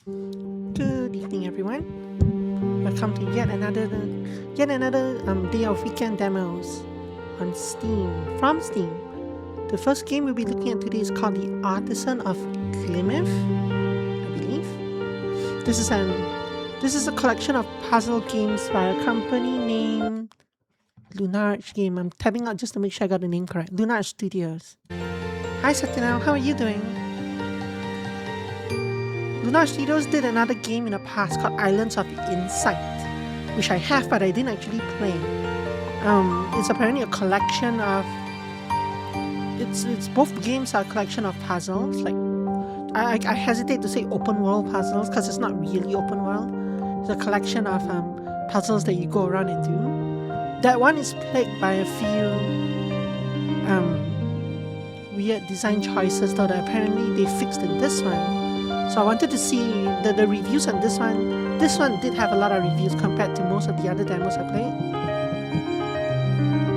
Good evening, everyone. Welcome to yet another day of weekend demos on Steam from Steam. The first game we'll be looking at today is called the Artisan of Glimmith, I believe. This is an this is a collection of puzzle games by a company named Lunarch Game. I'm tapping out just to make sure I got the name correct. Lunarch Studios. Hi Satyana, how are you doing? Lunar Studios did another game in the past called Islands of Insight, which I have but I didn't actually play. It's apparently a collection of. It's both games are a collection of puzzles. Like I hesitate to say open world puzzles because it's not really open world. It's a collection of puzzles that you go around and do. That one is plagued by a few weird design choices, though that apparently they fixed in this one. So I wanted to see the reviews on this one. This one did have a lot of reviews compared to most of the other demos I played.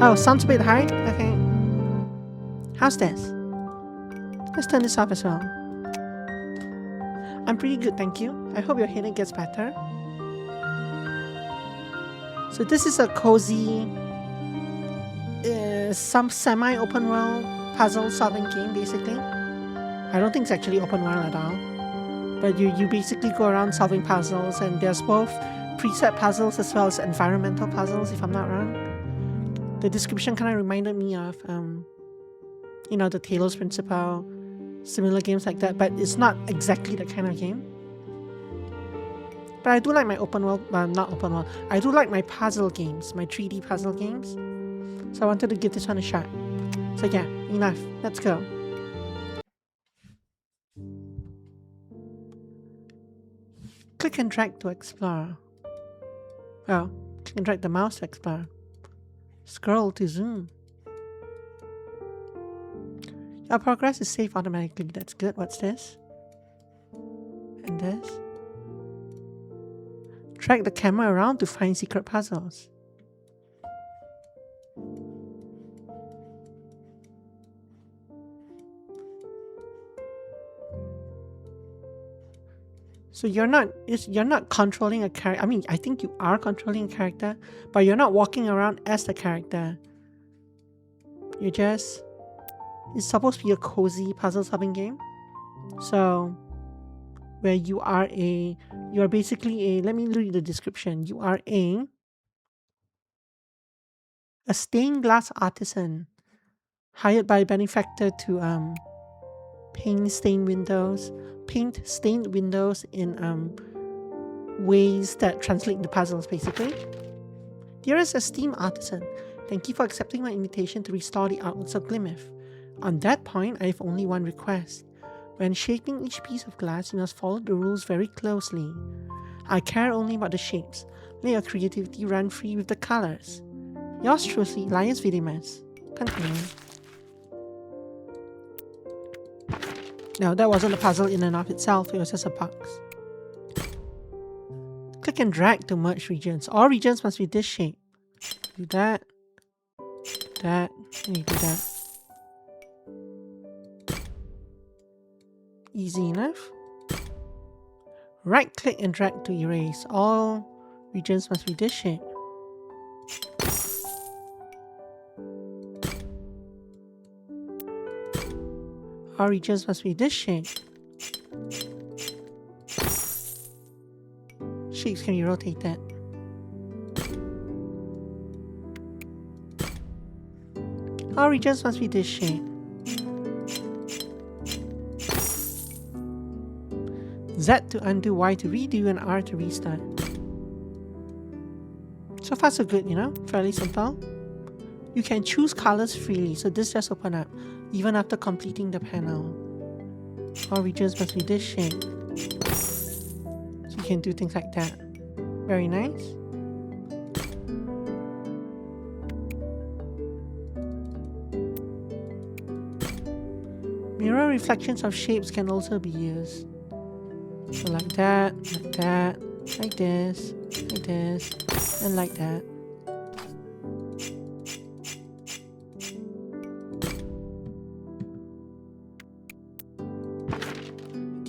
Oh, sounds a bit high? Okay. How's this? Let's turn this off as well. I'm pretty good, thank you. I hope your headache gets better. So this is a cozy, some semi-open world puzzle solving game, basically. I don't think it's actually open world at all. But you basically go around solving puzzles, and there's both preset puzzles as well as environmental puzzles, if I'm not wrong. The description kind of reminded me of, the Talos Principle, similar games like that, but it's not exactly that kind of game. But I do like my open world, not open world, I do like my puzzle games, my 3D puzzle games. So I wanted to give this one a shot. So yeah, enough, let's go. Click and drag to explore. Oh, click and drag the mouse to explore. Scroll to zoom. Your progress is saved automatically. That's good. What's this? And this? Drag the camera around to find secret puzzles. So you're not controlling a character. I mean, I think you are controlling a character, but you're not walking around as the character. It's supposed to be a cozy puzzle solving game. So where you are basically let me read the description. You are a stained glass artisan hired by a benefactor to paint stained windows in ways that translate the puzzles, basically. Dearest esteemed artisan, thank you for accepting my invitation to restore the artworks of Glimmith. On that point, I have only one request. When shaping each piece of glass, you must follow the rules very closely. I care only about the shapes. Let your creativity run free with the colors. Yours truly, Linus Vidimas. Continue. No, that wasn't a puzzle in and of itself, it was just a box. Click and drag to merge regions. All regions must be this shape. Do that, and you do that. Easy enough. Right click and drag to erase. All regions must be this shape. All regions must be this shape. Shapes can be rotated. All regions must be this shape. Z to undo, Y to redo, and R to restart. So far so good, fairly simple. You can choose colors freely, so this just open up, even after completing the panel. All regions must be this shape. So you can do things like that. Very nice. Mirror reflections of shapes can also be used. So like that, like this, and like that.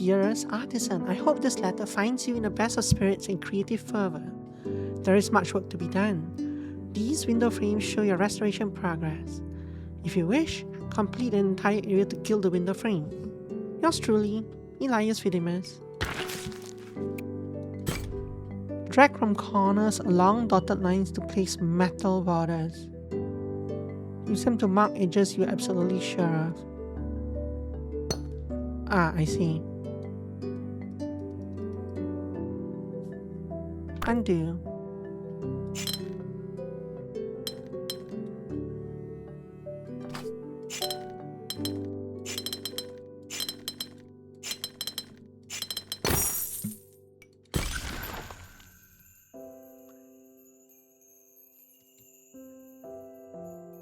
Dearest Dearest Artisan, I hope this letter finds you in the best of spirits and creative fervor. There is much work to be done. These window frames show your restoration progress. If you wish, complete an entire area to gild the window frame. Yours truly, Elias Vidimus. Drag from corners along dotted lines to place metal borders. Use them to mark edges you're absolutely sure of. Ah, I see. Undo.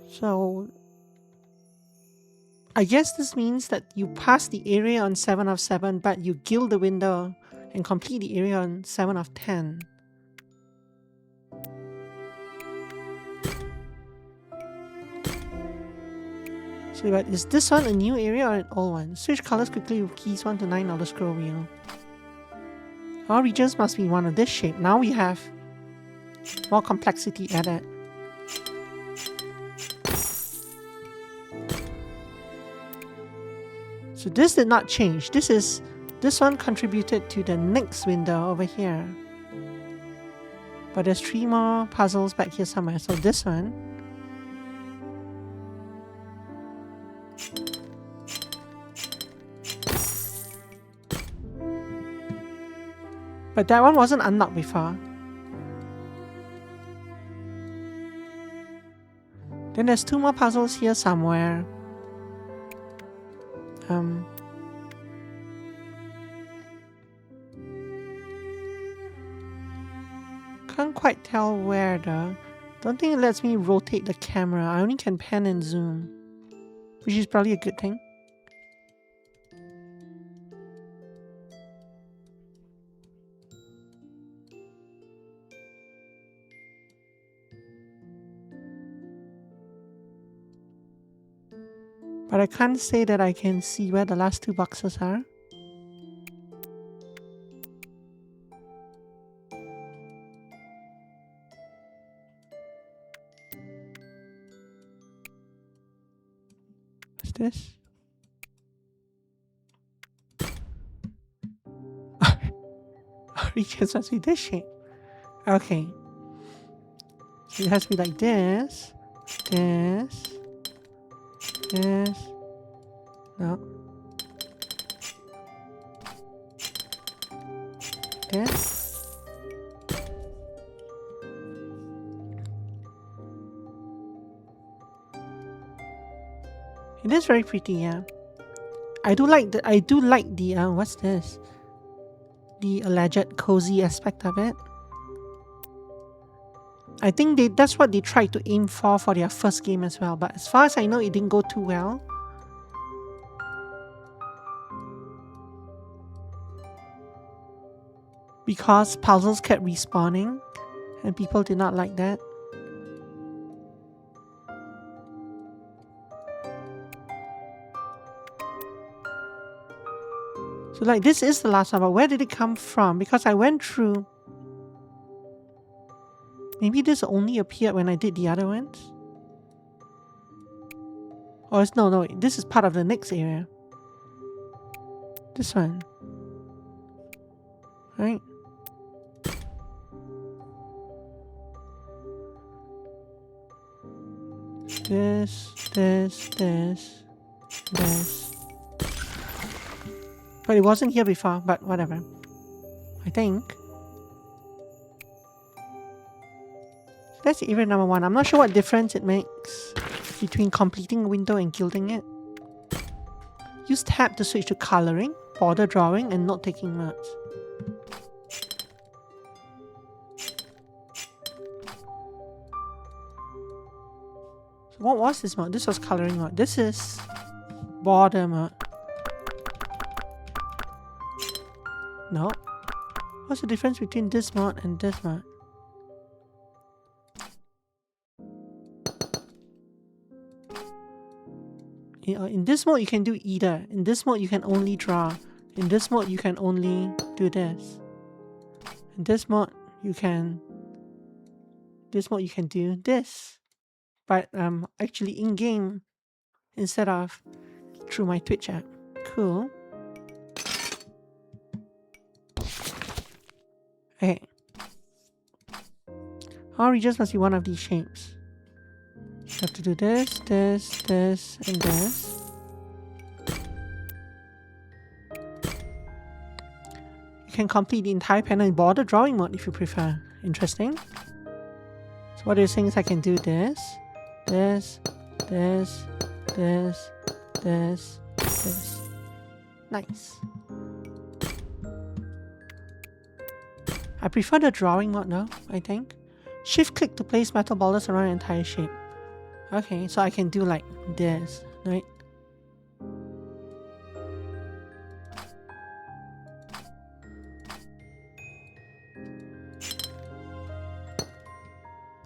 So, I guess this means that you pass the area on 7 of 7, but you gild the window and complete the area on 7 of 10. So, but is this one a new area or an old one? Switch colors quickly with keys 1 to 9 on the scroll wheel. Our regions must be one of this shape. Now we have more complexity added. So this did not change. This one contributed to the next window over here. But there's 3 more puzzles back here somewhere. So this one. But that one wasn't unlocked before. Then there's 2 more puzzles here somewhere. Can't quite tell where though. Don't think it lets me rotate the camera. I only can pan and zoom, which is probably a good thing. But I can't say that I can see where the last 2 boxes are. What's this? Regions must be this shape. Okay. So it has to be like this. This. This. No. This. It is very pretty, yeah. I do like the what's this? The alleged cozy aspect of it. I think that's what they tried to aim for their first game as well, but as far as I know, it didn't go too well. Because puzzles kept respawning, and people did not like that. So like this is the last one, but where did it come from? Because I went through... Maybe this only appeared when I did the other ones? Or it's... No, this is part of the next area. This one. Right? This. But it wasn't here before, but whatever. I think. That's area number 1. I'm not sure what difference it makes between completing a window and gilding it. Use tab to switch to coloring, border drawing, and note-taking modes. So what was this mode? This was coloring mode. This is border mode. No. What's the difference between this mode and this mode? In this mode you can do either. In this mode you can only draw. In this mode, you can only do this. In this mode, you can do this. But actually in-game instead of through my Twitch app. Cool. Okay. All regions must be one of these shapes. You have to do this, this, this, and this. You can complete the entire panel in border drawing mode if you prefer. Interesting. So what you're saying is I can do this, this, this, this, this, this. Nice. I prefer the drawing mode now, I think. Shift click to place metal borders around the entire shape. Okay, so I can do like this, right?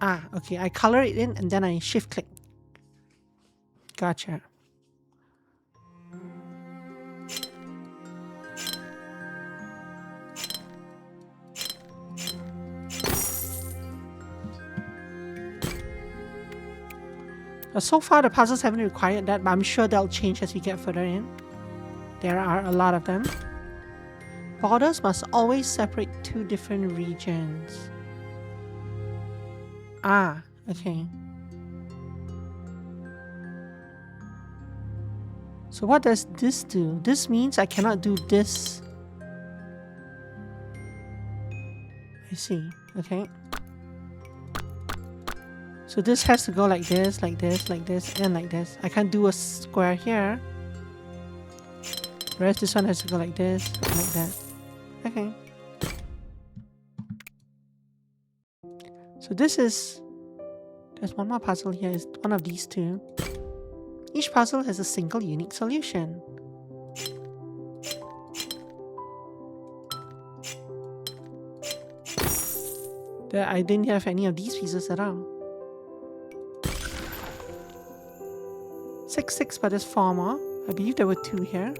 Ah, okay, I color it in and then I shift click. Gotcha. So far the puzzles haven't required that, but I'm sure they'll change as we get further in. There are a lot of them. Borders must always separate two different regions. Ah, okay. So what does this do? This means I cannot do this. I see, okay. So this has to go like this, like this, like this, and like this. I can't do a square here. Whereas this one has to go like this, and like that. Okay. So this is... There's one more puzzle here. It's one of these two. Each puzzle has a single unique solution. I didn't have any of these pieces at all. 6, 6, but there's 4 more. I believe there were 2 here.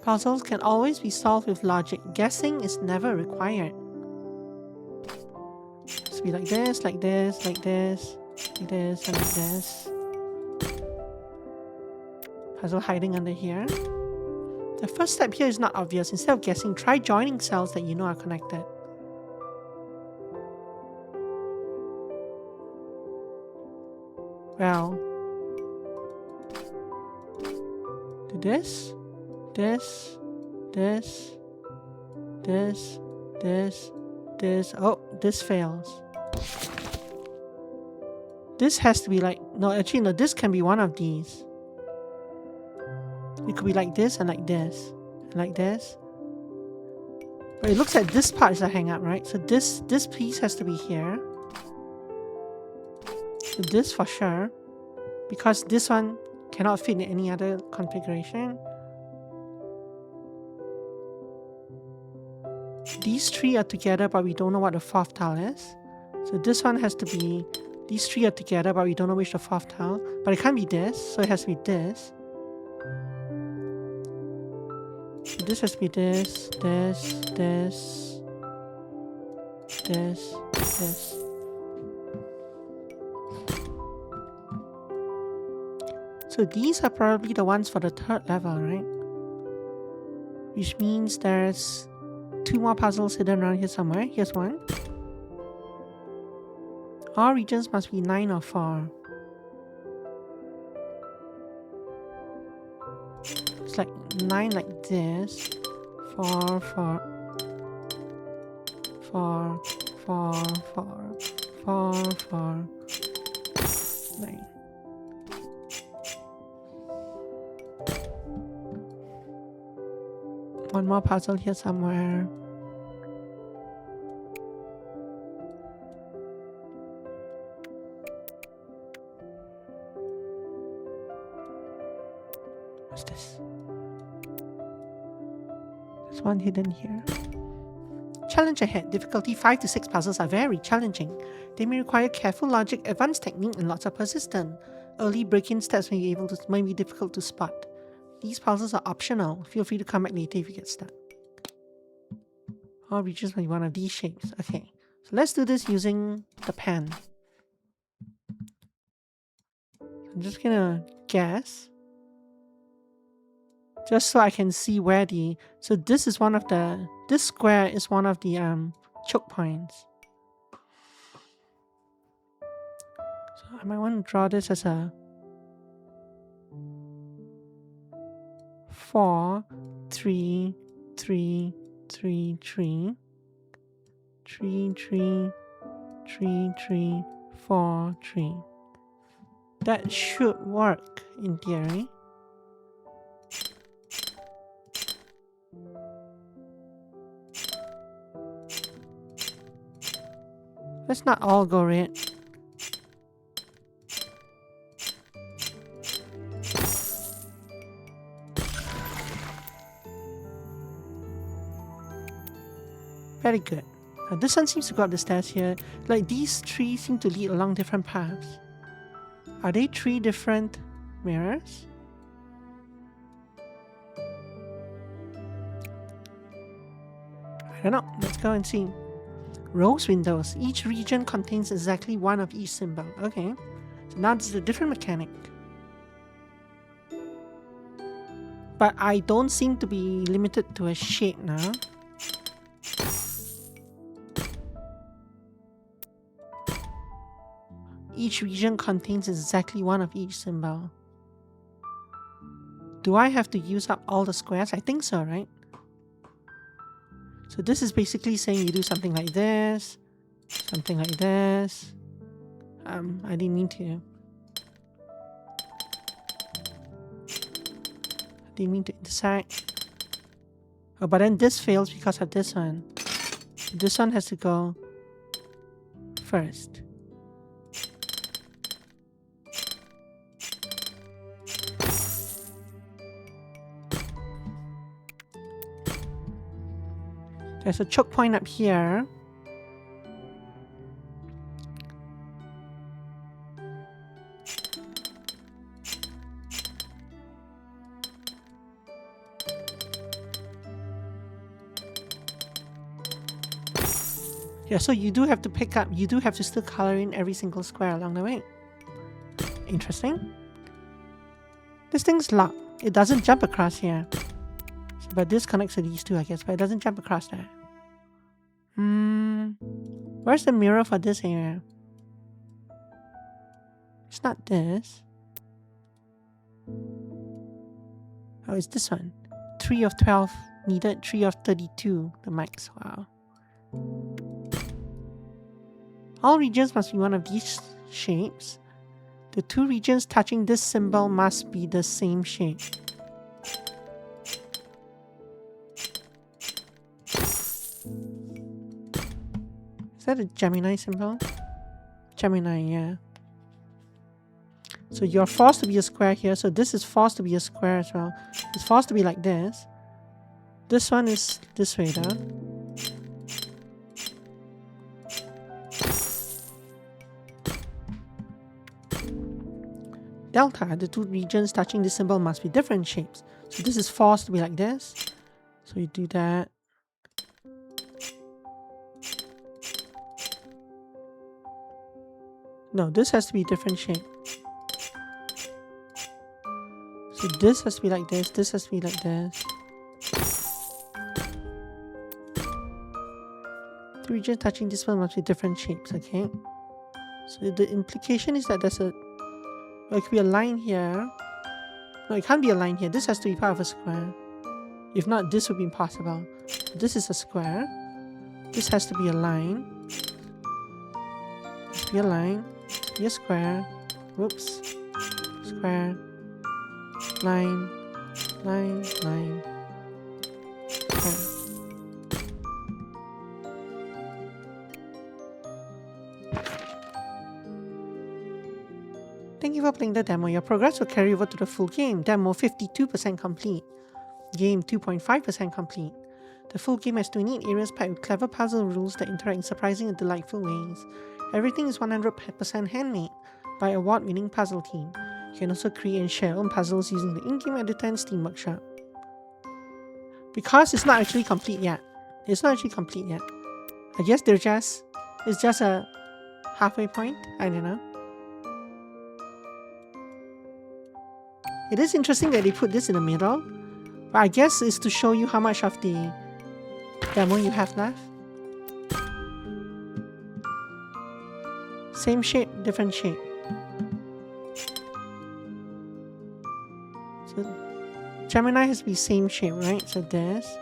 Puzzles can always be solved with logic. Guessing is never required. It's be like this, like this, like this, like this, and like this. Puzzle hiding under here. The first step here is not obvious. Instead of guessing, try joining cells that you know are connected. Well, do this, this, this, this, this, this. Oh, this fails. This has to be like, no, actually no, this can be one of these. It could be like this and like this, and like this. But it looks like this part is a hang up, right? So this piece has to be here. So this for sure, because this one cannot fit in any other configuration. These 3 are together, but we don't know what the 4th tile is. So this one has to be, these 3 are together, but we don't know which the 4th tile. But it can't be this, so it has to be this. So this has to be this, this, this, this, this. So these are probably the ones for the 3rd level, right? Which means there's 2 more puzzles hidden around here somewhere. Here's one. All regions must be 9 or 4. It's like 9 like this. 4, 4. 4, 4, 4. 4, 4. 9. One more puzzle here somewhere. What's this? There's one hidden here. Challenge ahead. Difficulty 5 to 6 puzzles are very challenging. They may require careful logic, advanced technique, and lots of persistence. Early break-in steps may be difficult to spot. These puzzles are optional. Feel free to come back later if you get stuck. All regions must be one of these shapes. Okay, so let's do this using the pen. I'm just gonna guess. Just so I can see where the... So this is one of the... This square is one of the choke points. So I might want to draw this as a 4, 3, 3, 3, 3, 3, 3, 3, 3, 4, 3. That should work in theory. Let's not all go red. Very good. Now this one seems to go up the stairs here. Like these three seem to lead along different paths. Are they 3 different mirrors? I don't know. Let's go and see. Rose windows. Each region contains exactly one of each symbol. Okay. So now this is a different mechanic. But I don't seem to be limited to a shape now. Each region contains exactly one of each symbol. Do I have to use up all the squares? I think so, right? So this is basically saying you do something like this, something like this. I didn't mean to. I didn't mean to intersect. Oh, but then this fails because of this one. This one has to go first. There's a choke point up here. Yeah, so you do have to pick up, you do have to still color in every single square along the way. Interesting. This thing's locked. It doesn't jump across here. So, but this connects to these two, I guess, but it doesn't jump across there. Where's the mirror for this area? It's not this. Oh, it's this one. 3 of 12 needed, 3 of 32, the max. Wow. All regions must be one of these shapes. The 2 regions touching this symbol must be the same shape. Is that a Gemini symbol? Gemini, yeah. So you're forced to be a square here. So this is forced to be a square as well. It's forced to be like this. This one is this way though. Delta, the 2 regions touching this symbol must be different shapes. So this is forced to be like this. So you do that. No, this has to be a different shape. So this has to be like this, this has to be like this. The region touching this one must be different shapes, okay? So the implication is that there's a... Well, it could be a line here. No, it can't be a line here. This has to be part of a square. If not, this would be impossible. This is a square. This has to be a line. This be a line. Be a square. Whoops. Square. Line. Line. Line. Square. Thank you for playing the demo. Your progress will carry over to the full game. Demo 52% complete. Game 2.5% complete. The full game has 28 areas packed with clever puzzle rules that interact in surprising and delightful ways. Everything is 100% handmade by award-winning puzzle team. You can also create and share your own puzzles using the in-game editor and Steam Workshop. Because it's not actually complete yet. I guess it's just a halfway point. I don't know. It is interesting that they put this in the middle, but I guess it's to show you how much of the demo you have left. Same shape, different shape. So Gemini has to be same shape, right? So this.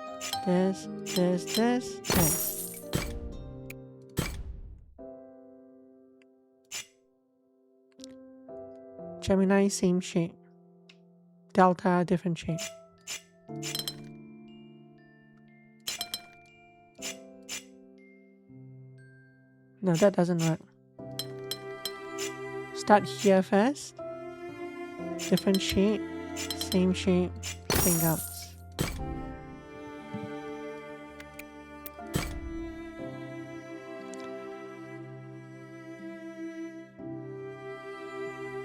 Gemini, same shape. Delta, different shape. No, that doesn't work. Start here first. Different shape, same shape, thing else.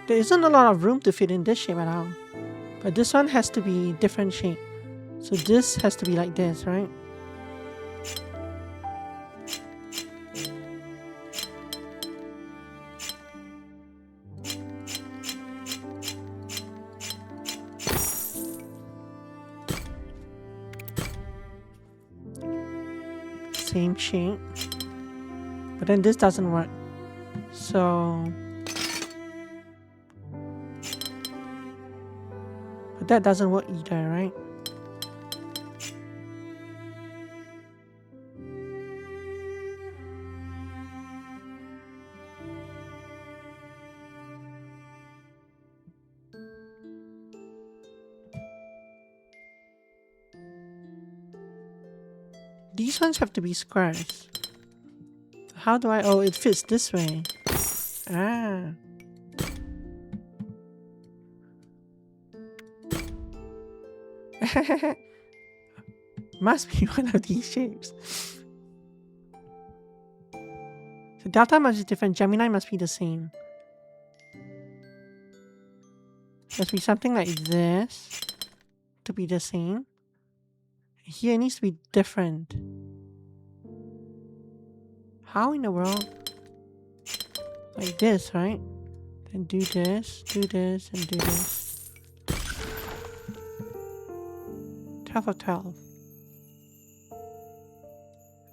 There isn't a lot of room to fit in this shape at all. But this one has to be different shape. So this has to be like this, right? Same shape. But then this doesn't work. So that doesn't work either, right? These ones have to be squares. How do I... Oh, it fits this way. Ah. Must be one of these shapes. So delta must be different. Gemini must be the same. Must be something like this to be the same. Here it needs to be different. How in the world? Like this, right? Then do this, and do this. 12 of 12.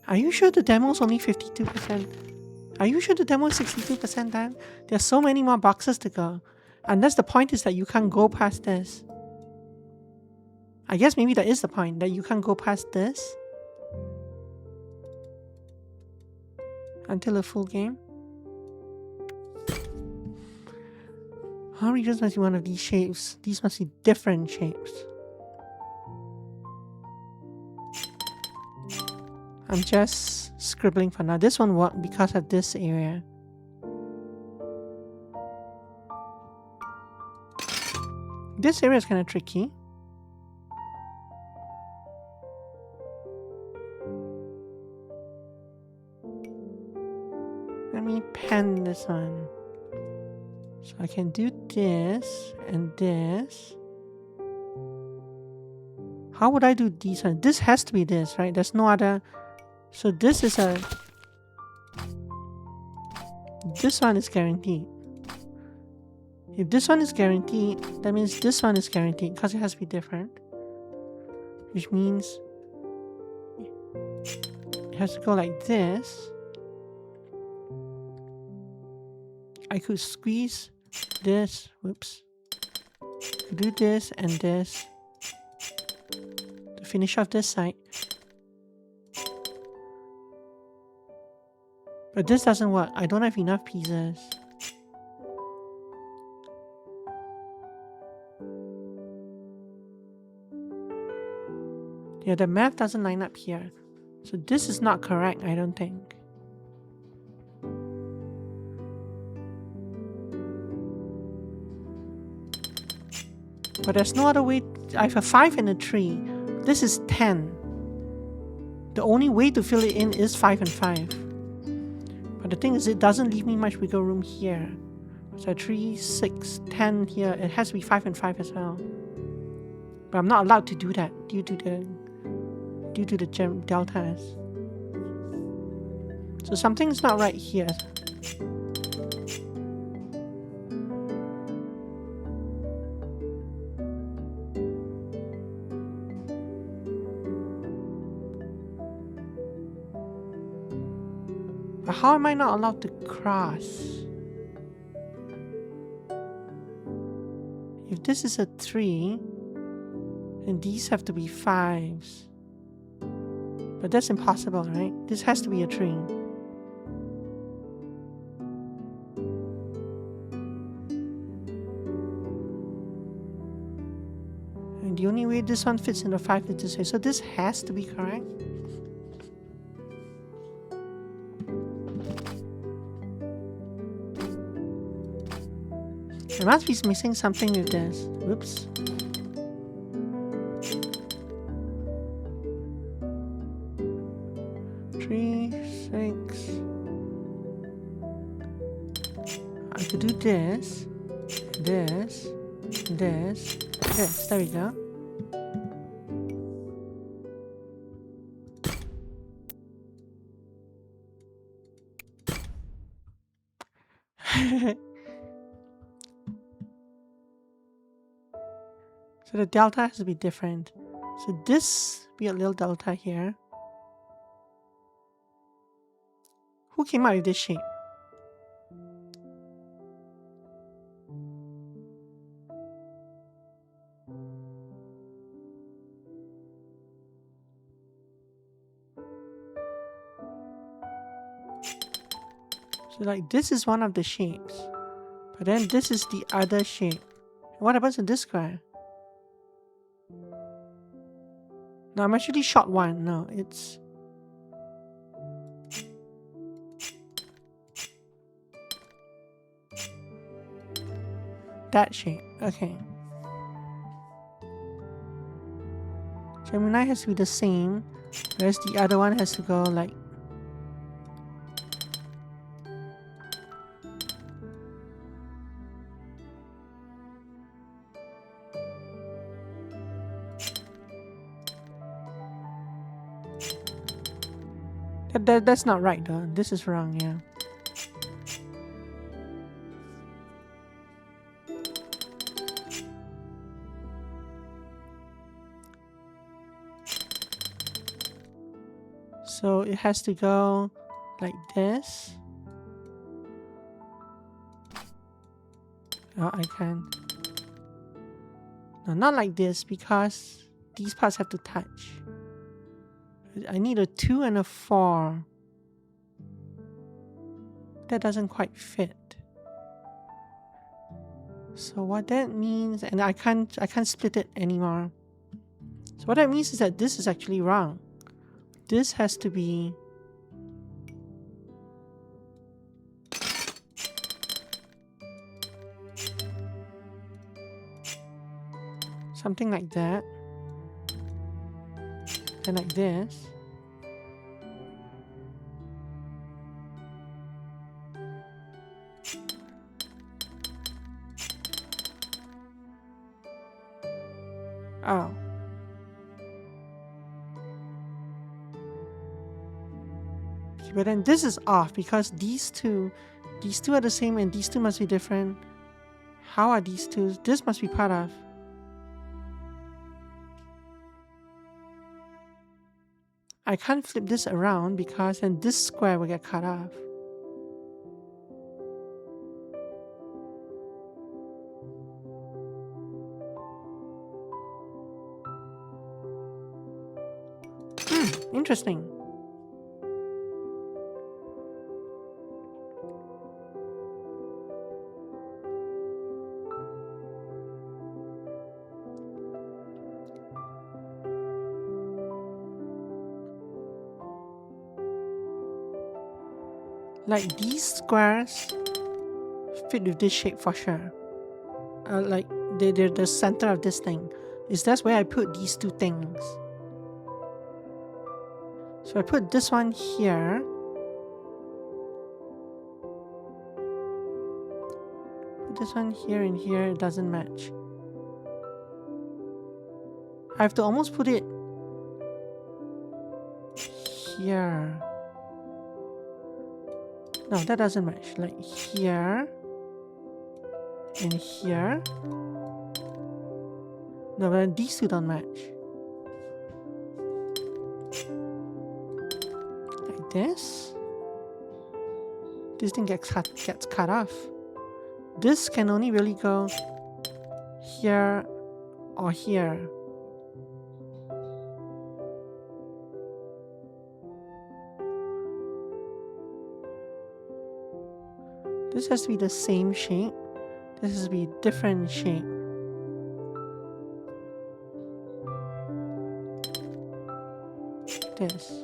Are you sure the demo is only 52%? Are you sure the demo is 62% done? There's so many more boxes to go. Unless the point is that you can't go past this. I guess maybe that is the point, that you can't go past this until a full game. All regions must be one of these shapes. These must be different shapes. I'm just scribbling for now. This one worked because of this area. This area is kind of tricky. Let me pen this one. So I can do this and this. How would I do these ones? This has to be this, right? There's no other. So this is a... This one is guaranteed. If this one is guaranteed, that means this one is guaranteed because it has to be different. Which means it has to go like this. I could squeeze this, whoops. Do this and this to finish off this side. But this doesn't work. I don't have enough pieces. Yeah, the math doesn't line up here. So this is not correct, I don't think. But there's no other way. I have a 5 and a 3. This is 10. The only way to fill it in is 5 and 5. But the thing is, it doesn't leave me much wiggle room here. So 3, 6, 10 here. It has to be 5 and 5 as well. But I'm not allowed to do that due to the gem deltas. So something's not right here. But how am I not allowed to cross? If this is a 3, then these have to be 5s. But that's impossible, right? This has to be a 3. And the only way this one fits in the 5 is this way. So this has to be correct. I must be missing something with this. Whoops. Three, 6. I could do this, this, this, this. There we go. So the delta has to be different. So this be a little delta here. Who came out with this shape? So like this is one of the shapes. But then this is the other shape. What happens to this square? No, I'm actually short one. No, it's... that shape. Okay. Gemini has to be the same, whereas the other one has to go like... That's not right though. This is wrong, yeah. So it has to go like this. Oh, I can't. No, not like this because these parts have to touch. I need a 2 and a 4. That doesn't quite fit. So what that means, and I can't split it anymore. So what that means is that this is actually wrong. This has to be something like that. And like this. Oh. But then this is off because these two are the same and these two must be different. How are these two? This must be part of. I can't flip this around because then this square will get cut off. Interesting. Like these squares fit with this shape for sure. Like they're the center of this thing. Is that's where I put these two things. So I put this one here. this one here and here, it doesn't match. I have to almost put it here. No, that doesn't match. Like here and here. No, but these two don't match. Like this. This thing gets cut off. This can only really go here or here. This has to be the same shape. This has to be a different shape. This.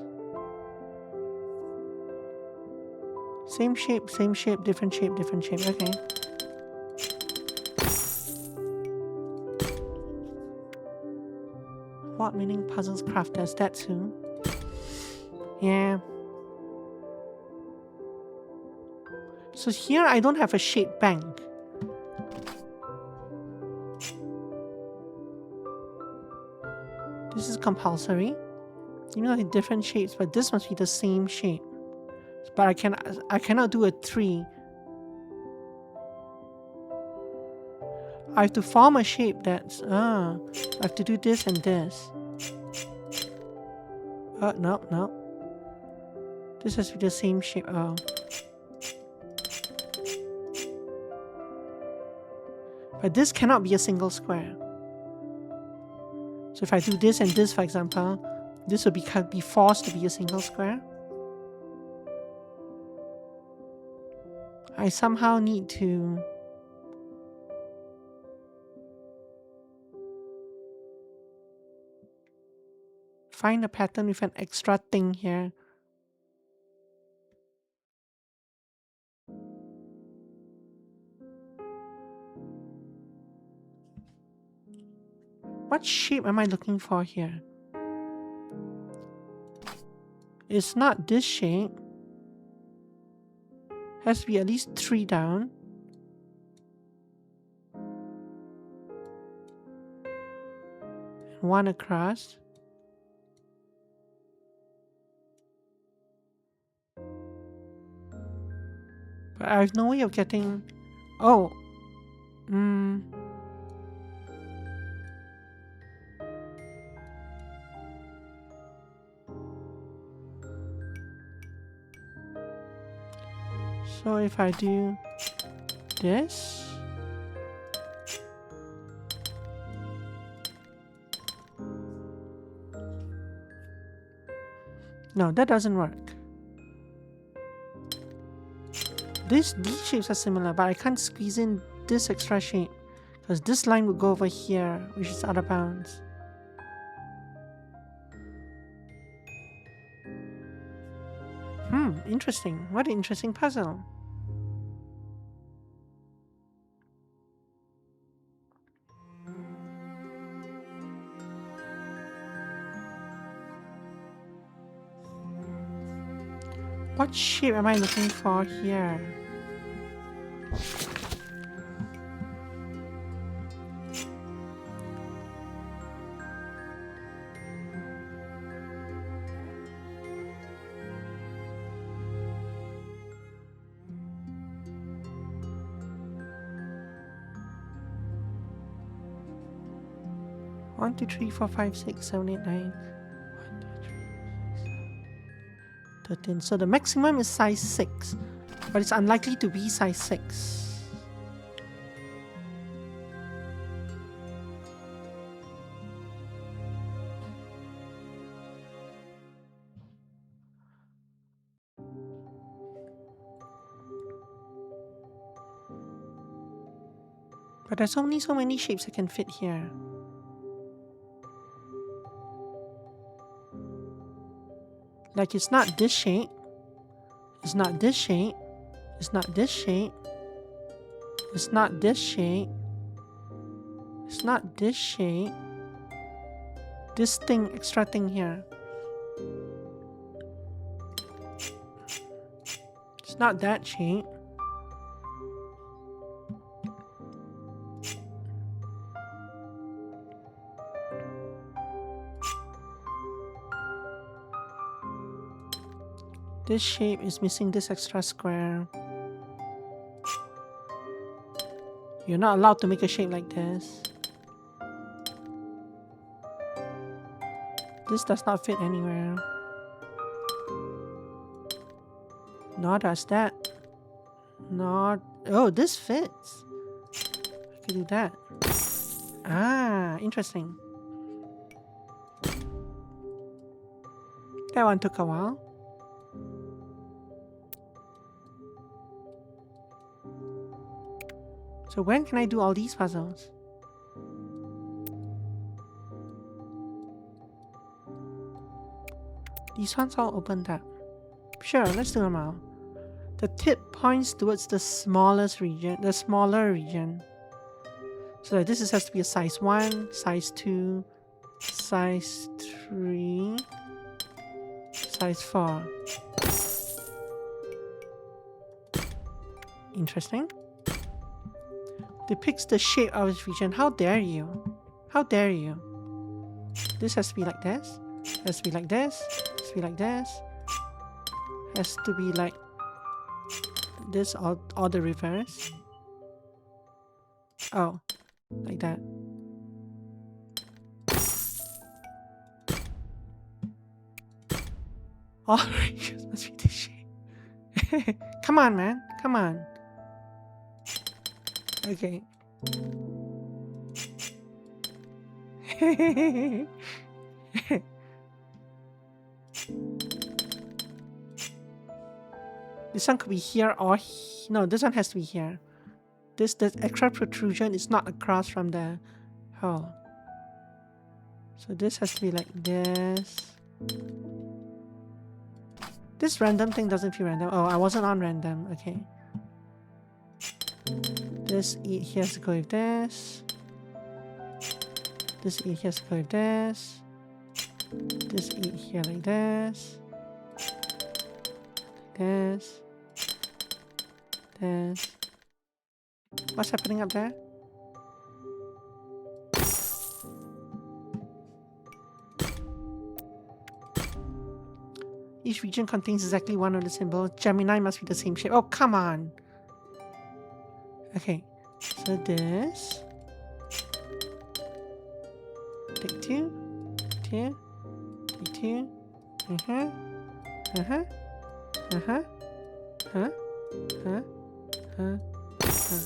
Same shape, different shape, different shape. Okay. What meaning puzzles crafters? That's who. Yeah. So here I don't have a shape bank. This is compulsory. Even though they're different shapes, but this must be the same shape. But I cannot do a 3. I have to form a shape that's I have to do this and this. No. This has to be the same shape. Oh. But this cannot be a single square. So if I do this and this, for example, this will be forced to be a single square. I somehow need to find a pattern with an extra thing here. What shape am I looking for here? It's not this shape. Has to be at least 3 down. And 1 across. But I have no way of getting... Oh. So if I do this, no, that doesn't work. These shapes are similar, but I can't squeeze in this extra shape because this line would go over here, which is out of bounds. Interesting. What an interesting puzzle. What shape am I looking for here? One, 2, 3, 4, 5, 6, 7, 8, 9. 13. So the maximum is size 6, but it's unlikely to be size 6. But there's only so many shapes I can fit here. Like it's not this shape. It's not this shape. It's not this shape. It's not this shape. It's not this shape. This thing, extra thing here. It's not that shape. This shape is missing this extra square. You're not allowed to make a shape like this. This does not fit anywhere. Nor does that. Not... Oh, this fits. I can do that. Ah, interesting. That one took a while. So when can I do all these puzzles? These ones all opened up. Sure, let's do them all. The tip points towards the smallest region, the smaller region. So like this has to be a size 1, size 2, size 3, size 4. Interesting. Depicts the shape of its region. How dare you? How dare you? This has to be like this. Has to be like this. Has to be like this. Has to be like this or the reverse. Oh, like that. All regions must be this shape. Come on, man. Come on. Okay. This one could be here or no, this one has to be here. This extra protrusion is not across from the hole. So this has to be like this. This random thing doesn't feel random. Oh, I wasn't on random. Okay. This E here has to go with this. This E here has to go with this. This E here like this. This. This. What's happening up there? Each region contains exactly one of the symbols. Gemini must be the same shape. Oh, come on! Okay, so this. Take 2. 2. Take 2. Uh-huh. Uh-huh. Uh-huh. Huh? Huh? Huh? Huh?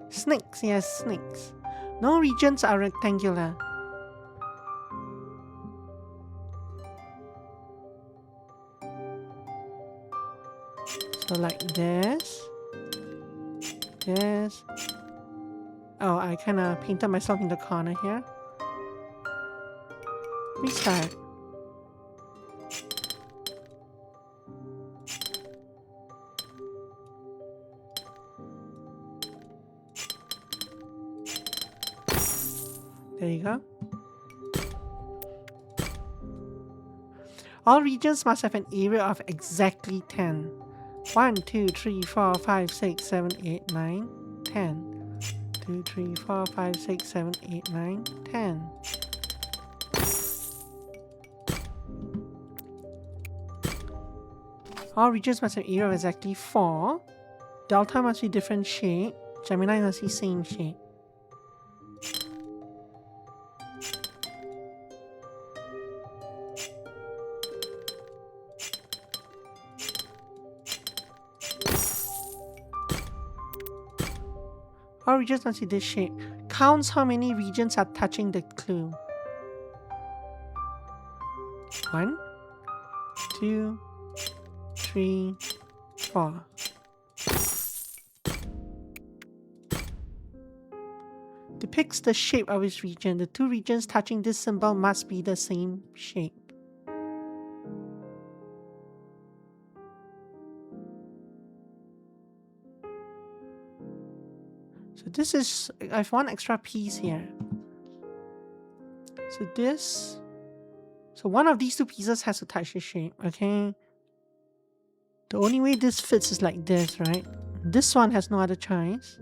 Snakes, yes, snakes. No regions are rectangular. So like this. This. Oh, I kind of painted myself in the corner here. Restart. There you go. All regions must have an area of exactly 10. 1, 2, 3, 4, 5, 6, 7, 8, 9, 10. 2, 3, 4, 5, 6, 7, 8, 9, 10. All regions must have an area of exactly 4. Delta must be different shape. Gemini must be same shape. All regions must be this shape. Counts how many regions are touching the clue. 1, 2, 3, 4. Depicts the shape of its region. The 2 regions touching this symbol must be the same shape. So this is, I have one extra piece here. So this, so one of these 2 pieces has to touch the shape, okay? The only way this fits is like this, right? This one has no other choice.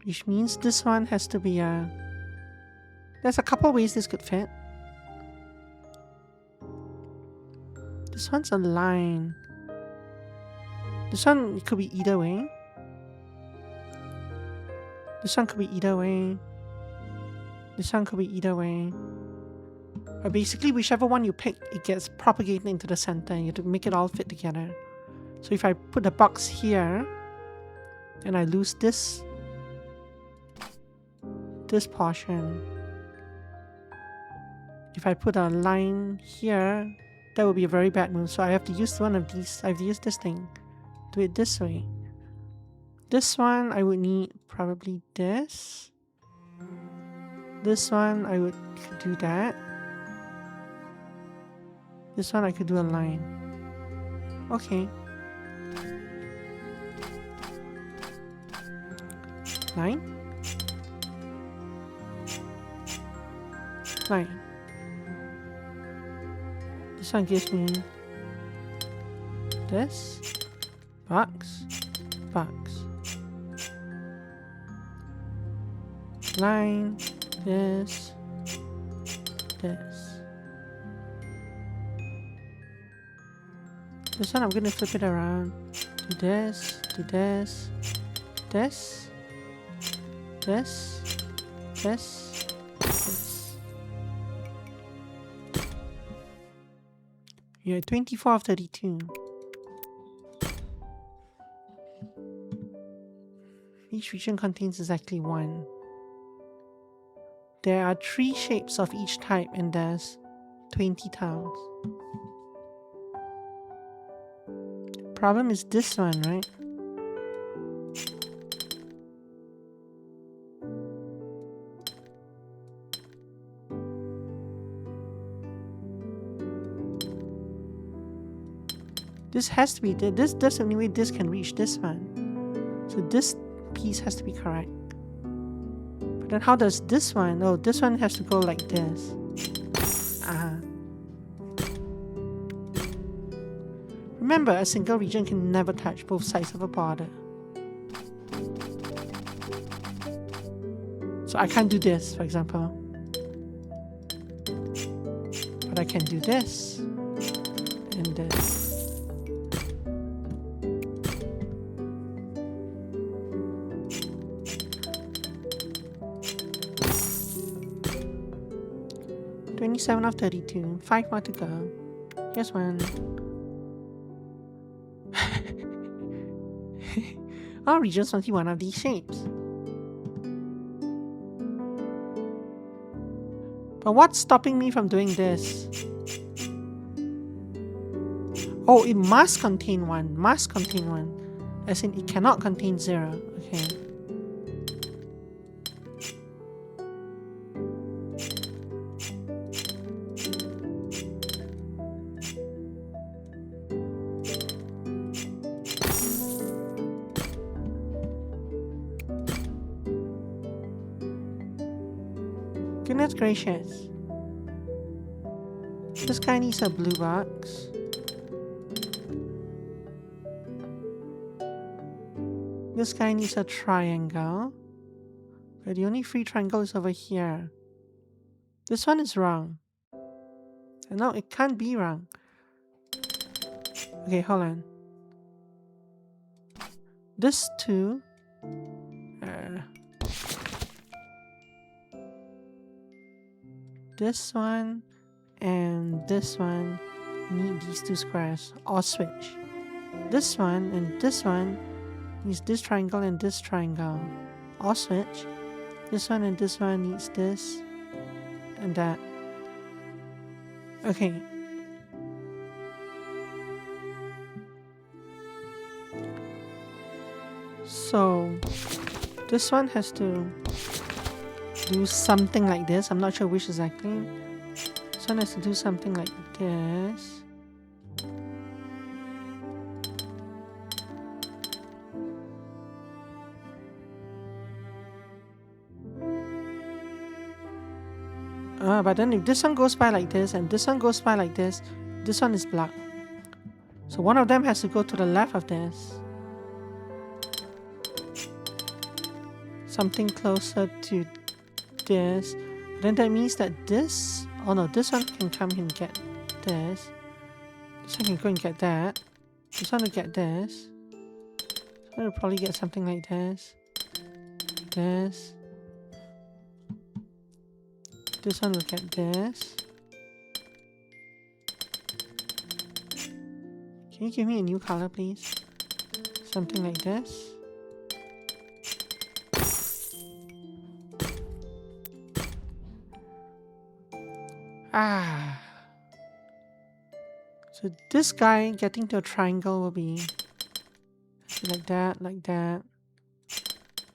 Which means this one has to be a... There's a couple ways this could fit. This one's a line. This one could be either way. This one could be either way. This one could be either way. But basically, whichever one you pick, it gets propagated into the center. You have to make it all fit together. So if I put the box here, and I lose this portion. If I put a line here, that would be a very bad move. So I have to use one of these. I have to use this thing. Do it this way. This one, I would need probably this. This one, I would do that. This one, I could do a line. Okay. Line. Line. This one gives me this. Box. Box. Line. This. This. This one I'm gonna flip it around. Do this. Do this. This. This. This. This. You're at 24 of 32. Each region contains exactly one. There are 3 shapes of each type and there's 20 tiles. Problem is this one, right? This has to be, that's the only way this can reach this one. So this piece has to be correct. But then how does this one? Oh, this one has to go like this. Remember, a single region can never touch both sides of a border. So I can't do this, for example. But I can do this. And this. Seven of 32. 5 more to go. Here's one. All regions must be one of these shapes. But what's stopping me from doing this? Oh, it must contain one. Must contain one. As in, it cannot contain 0. Okay. Goodness gracious. This guy needs a blue box. This guy needs a triangle. But the only free triangle is over here. This one is wrong. No, it can't be wrong. Okay, hold on. This two. This one and this one need these 2 squares or switch. This one and this one needs this triangle and this triangle or switch. This one and this one needs this and that. Okay. So this one has to do something like this. I'm not sure which exactly. This one has to do something like this. But then if this one goes by like this and this one goes by like this one is blocked. So one of them has to go to the left of this. something closer to this. But then that means that this... Oh no, this one can come and get this. This one can go and get that. This one will get this. So I'll probably get something like this. This. This one will get this. Can you give me a new color, please? Something like this. Ah. So this guy getting to a triangle will be like that, like that.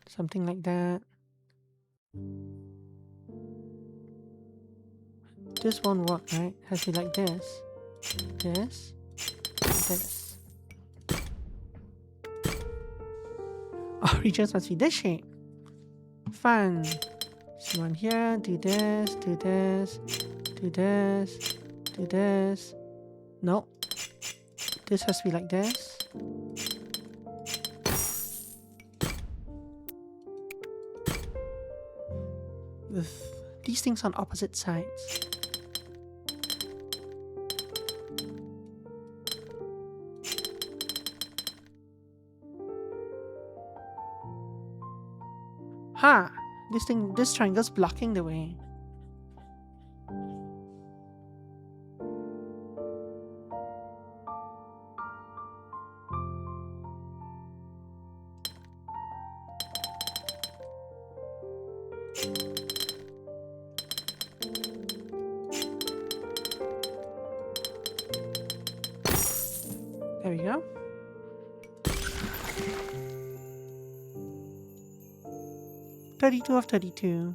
Something like that. This won't work, right? It has to be like this. This. This. Oh, regions must be this shape. Fun. So one here, do this, do this, do this, do this. Nope. This has to be like this. With these things on opposite sides. Ha! This triangle's blocking the way. There we go. (32 of 32).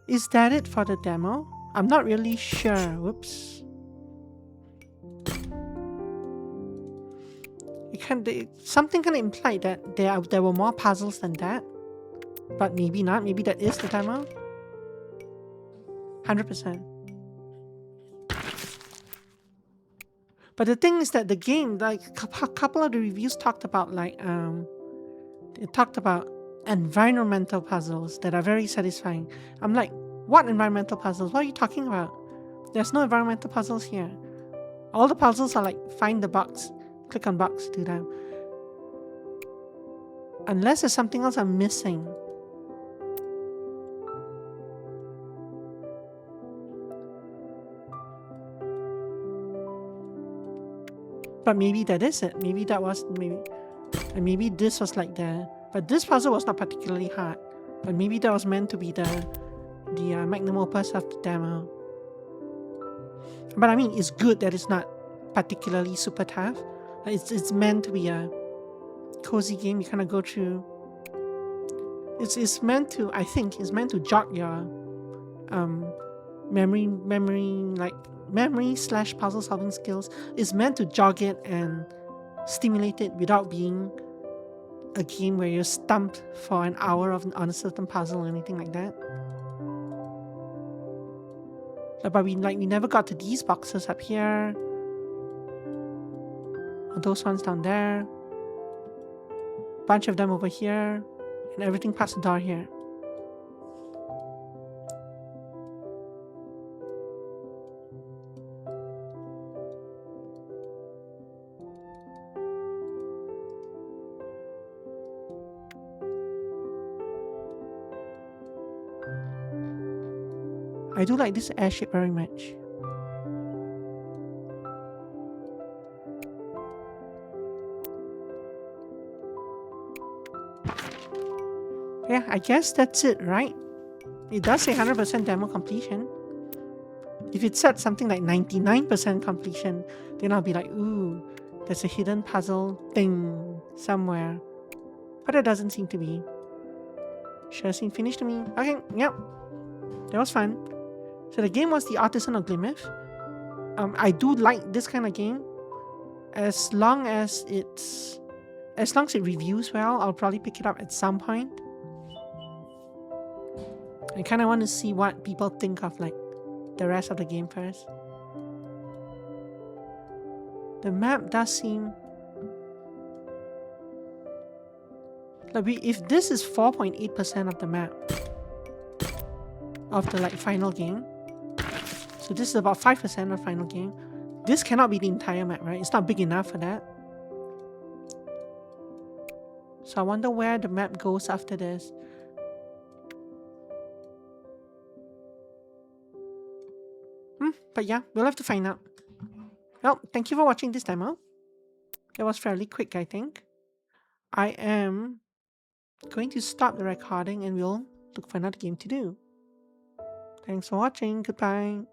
Is that it for the demo? I'm not really sure. Whoops. Something kind of implied that there were more puzzles than that. But maybe not. Maybe that is the demo. 100%. But the thing is that the game, like a couple of the reviews talked about it talked about environmental puzzles that are very satisfying. I'm like, what environmental puzzles? What are you talking about? There's no environmental puzzles here. All the puzzles are like find the box, click on box, do that. Unless there's something else I'm missing. But maybe that is it. Maybe that was maybe this was like the. But this puzzle was not particularly hard. But maybe that was meant to be the magnum opus of the demo. But I mean, it's good that it's not particularly super tough. It's meant to be a cozy game. You kind of go through. It's meant to. I think it's meant to jog your memory/puzzle solving skills. Is meant to jog it and stimulate it without being a game where you're stumped for an hour on a certain puzzle or anything like that. But we never got to these boxes up here, or those ones down there. Bunch of them over here, and everything past the door here. I do like this airship very much. Yeah, I guess that's it, right? It does say 100% demo completion. If it said something like 99% completion, then I'll be like, ooh, there's a hidden puzzle thing somewhere. But it doesn't seem to be. Sure seemed finished to me. Okay, yep. That was fun. So the game was the Artisan of Glimmith. I do like this kind of game. As long as it reviews well, I'll probably pick it up at some point. I kind of want to see what people think of like the rest of the game first. The map does seem Like if this is 4.8% of the map of the final game, so this is about 5% of final game. This cannot be the entire map, right? It's not big enough for that. So I wonder where the map goes after this. But yeah, we'll have to find out. Well, thank you for watching this demo. It was fairly quick, I think. I am going to stop the recording and we'll look for another game to do. Thanks for watching. Goodbye.